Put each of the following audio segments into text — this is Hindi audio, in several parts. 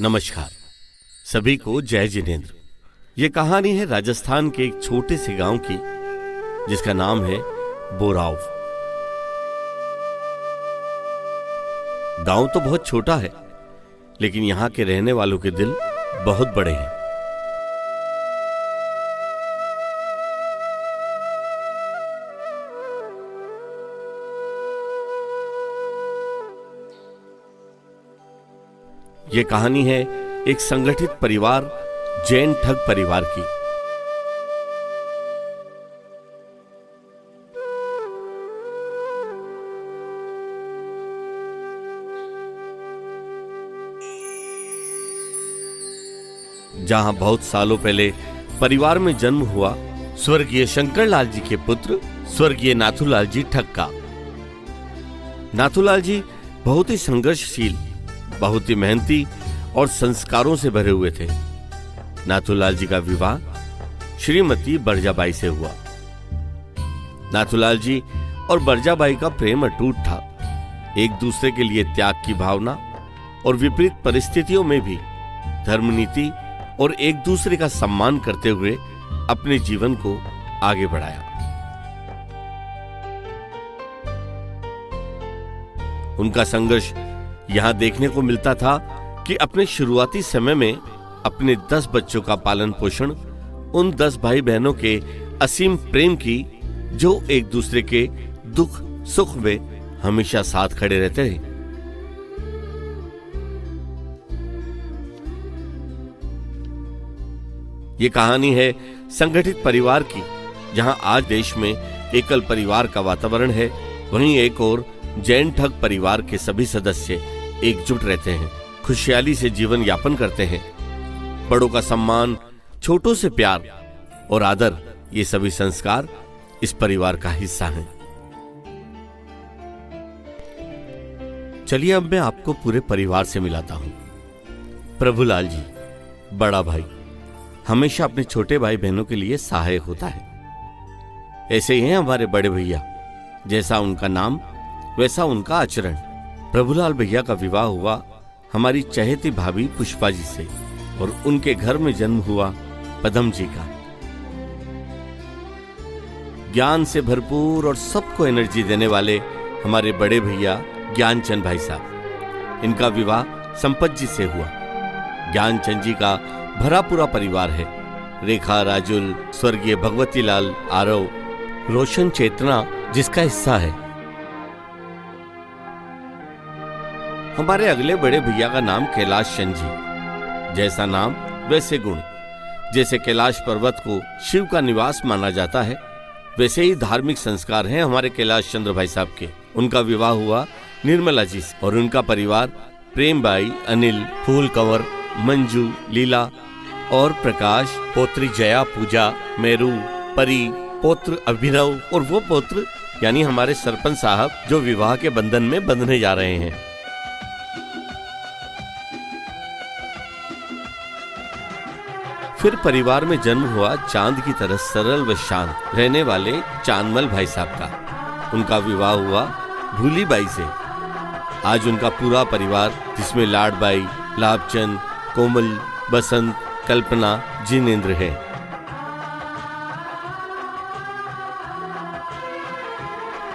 नमस्कार। सभी को जय जिनेंद्र। ये कहानी है राजस्थान के एक छोटे से गांव की, जिसका नाम है बोराव। गांव तो बहुत छोटा है, लेकिन यहां के रहने वालों के दिल बहुत बड़े हैं। ये कहानी है एक संगठित परिवार, जैन ठग परिवार की। जहां बहुत सालों पहले परिवार में जन्म हुआ स्वर्गीय शंकरलाल जी के पुत्र स्वर्गीय नाथूलाल जी ठग का। नाथूलाल जी बहुत ही संघर्षशील, बहुत ही मेहनती और संस्कारों से भरे हुए थे। नाथूलाल जी का विवाह श्रीमती बरजाबाई से हुआ। नाथूलाल जी और बरजाबाई का प्रेम अटूट था। एक दूसरे के लिए त्याग की भावना और विपरीत परिस्थितियों में भी धर्मनीति और एक दूसरे का सम्मान करते हुए अपने जीवन को आगे बढ़ाया। उनका संघर्ष यहां देखने को मिलता था कि अपने शुरुआती समय में अपने 10 बच्चों का पालन पोषण उन 10 भाई बहनों के असीम प्रेम की, जो एक दूसरे के दुख सुख में हमेशा साथ खड़े रहते हैं। ये कहानी है संगठित परिवार की, जहां आज देश में एकल परिवार का वातावरण है, वहीं एक और जैन ठग परिवार के सभी सदस्य एकजुट रहते हैं, खुशहाली से जीवन यापन करते हैं। बड़ों का सम्मान, छोटों से प्यार और आदर, ये सभी संस्कार इस परिवार का हिस्सा हैं। चलिए अब मैं आपको पूरे परिवार से मिलाता हूं। प्रभुलाल जी, बड़ा भाई, हमेशा अपने छोटे भाई बहनों के लिए सहायक होता है। ऐसे ही हैं हमारे बड़े भैया, जैसा उनका नाम वैसा उनका आचरण। प्रभुलाल भैया का विवाह हुआ हमारी चहेती भाभी पुष्पा जी से, और उनके घर में जन्म हुआ पदम जी का। ज्ञान से भरपूर और सबको एनर्जी देने वाले हमारे बड़े भैया ज्ञानचंद भाई साहब, इनका विवाह संपत जी से हुआ। ज्ञानचंद जी का भरा पूरा परिवार है। रेखा, राजुल, स्वर्गीय भगवती लाल आरव, रोशन चेतना जिसका हिस्सा है। हमारे अगले बड़े भैया का नाम कैलाश चंद जी। जैसा नाम वैसे गुण। जैसे कैलाश पर्वत को शिव का निवास माना जाता है, वैसे ही धार्मिक संस्कार हैं हमारे कैलाश चंद्र भाई साहब के। उनका विवाह हुआ निर्मला जी से, और उनका परिवार प्रेमबाई, अनिल, फूल कंवर, मंजू, लीला और प्रकाश, पोत्री जया, पूजा, मेरू, परी, पौत्र अभिनव और वो पौत्र यानी हमारे सरपंच साहब, जो विवाह के बंधन में बंधने जा रहे हैं। फिर परिवार में जन्म हुआ चांद की तरह सरल व शांत रहने वाले चांदमल भाई साहब का। उनका विवाह हुआ भूली बाई से। आज उनका पूरा परिवार, जिसमें लाडबाई, लाभचंद, कोमल, बसंत, कल्पना, जिनेंद्र है।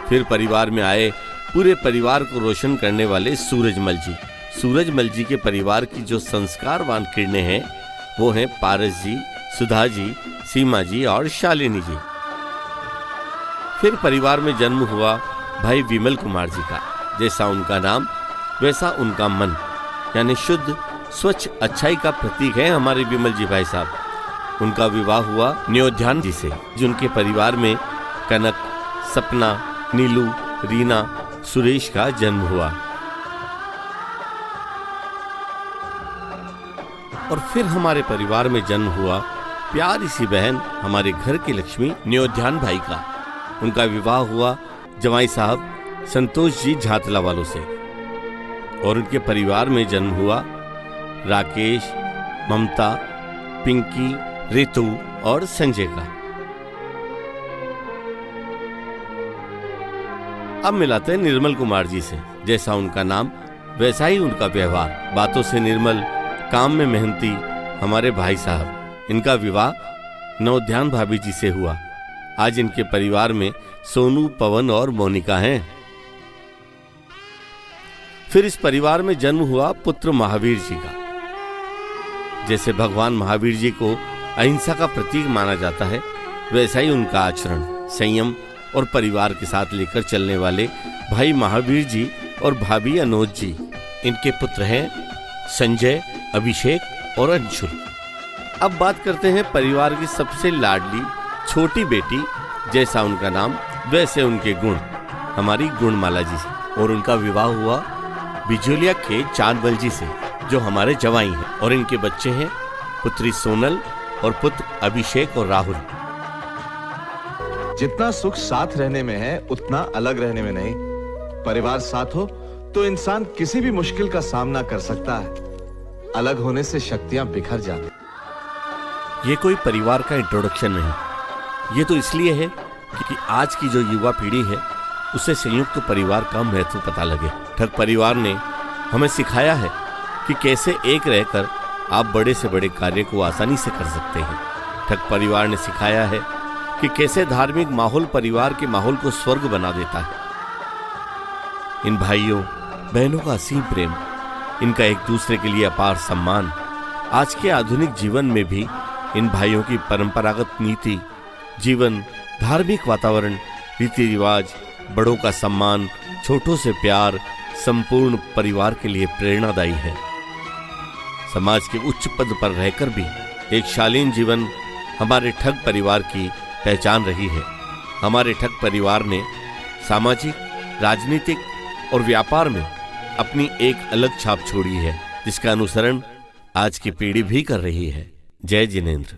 फिर परिवार में आए पूरे परिवार को रोशन करने वाले सूरजमल जी। सूरजमल जी के परिवार की जो संस्कारवान किरणें हैं, वो हैं पारस जी, सुधा जी, सीमा जी और शालिनी जी। फिर परिवार में जन्म हुआ भाई विमल कुमार जी का। जैसा उनका नाम वैसा उनका मन, यानी शुद्ध स्वच्छ अच्छाई का प्रतीक है हमारे विमल जी भाई साहब। उनका विवाह हुआ न्योध्यान जी से, जिनके परिवार में कनक, सपना, नीलू, रीना, सुरेश का जन्म हुआ। और फिर हमारे परिवार में जन्म हुआ प्यारी सी बहन, हमारे घर की लक्ष्मी न्योध्यान भाई का। उनका विवाह हुआ जमाई साहब संतोष जी झातला वालों से, और उनके परिवार में जन्म हुआ राकेश, ममता, पिंकी, रितु और संजय का। अब मिलाते हैं निर्मल कुमार जी से। जैसा उनका नाम वैसा ही उनका व्यवहार, बातों से निर्मल, काम में मेहनती हमारे भाई साहब, इनका विवाह नवोद्यान भाभी जी से हुआ। आज इनके परिवार में सोनू, पवन और मोनिका हैं। फिर इस परिवार में जन्म हुआ पुत्र महावीर जी का। जैसे भगवान महावीर जी को अहिंसा का प्रतीक माना जाता है, वैसा ही उनका आचरण, संयम और परिवार के साथ लेकर चलने वाले भाई महावीर जी और भाभी अनोज जी। इनके पुत्र हैं संजय, अभिषेक और अंशुल। अब बात करते हैं परिवार की सबसे लाडली छोटी बेटी, जैसा उनका नाम वैसे उनके गुण, हमारी गुणमाला जी से। और उनका विवाह हुआ बिजोलिया के चांदवल जी से, जो हमारे जवाई हैं। और इनके बच्चे हैं पुत्री सोनल और पुत्र अभिषेक और राहुल। जितना सुख साथ रहने में है, उतना अलग रहने में नहीं। परिवार साथ हो तो इंसान किसी भी मुश्किल का सामना कर सकता है। अलग होने से शक्तियां बिखर जाती। ये कोई परिवार का इंट्रोडक्शन नहीं, ये तो इसलिए है कि आज की जो युवा पीढ़ी है उसे संयुक्त परिवार का महत्व पता लगे। ठग परिवार ने हमें सिखाया है कि कैसे एक रहकर आप बड़े से बड़े कार्य को आसानी से कर सकते हैं। ठग परिवार ने सिखाया है कि कैसे धार्मिक माहौल परिवार के माहौल को स्वर्ग बना देता है। इन भाइयों बहनों का असीम प्रेम, इनका एक दूसरे के लिए अपार सम्मान, आज के आधुनिक जीवन में भी इन भाइयों की परंपरागत नीति, जीवन, धार्मिक वातावरण, रीति रिवाज, बड़ों का सम्मान, छोटों से प्यार, संपूर्ण परिवार के लिए प्रेरणादायी है। समाज के उच्च पद पर रहकर भी एक शालीन जीवन हमारे ठग परिवार की पहचान रही है। हमारे ठग परिवार ने सामाजिक, राजनीतिक और व्यापार में अपनी एक अलग छाप छोड़ी है, जिसका अनुसरण आज की पीढ़ी भी कर रही है। जय जिनेंद्र।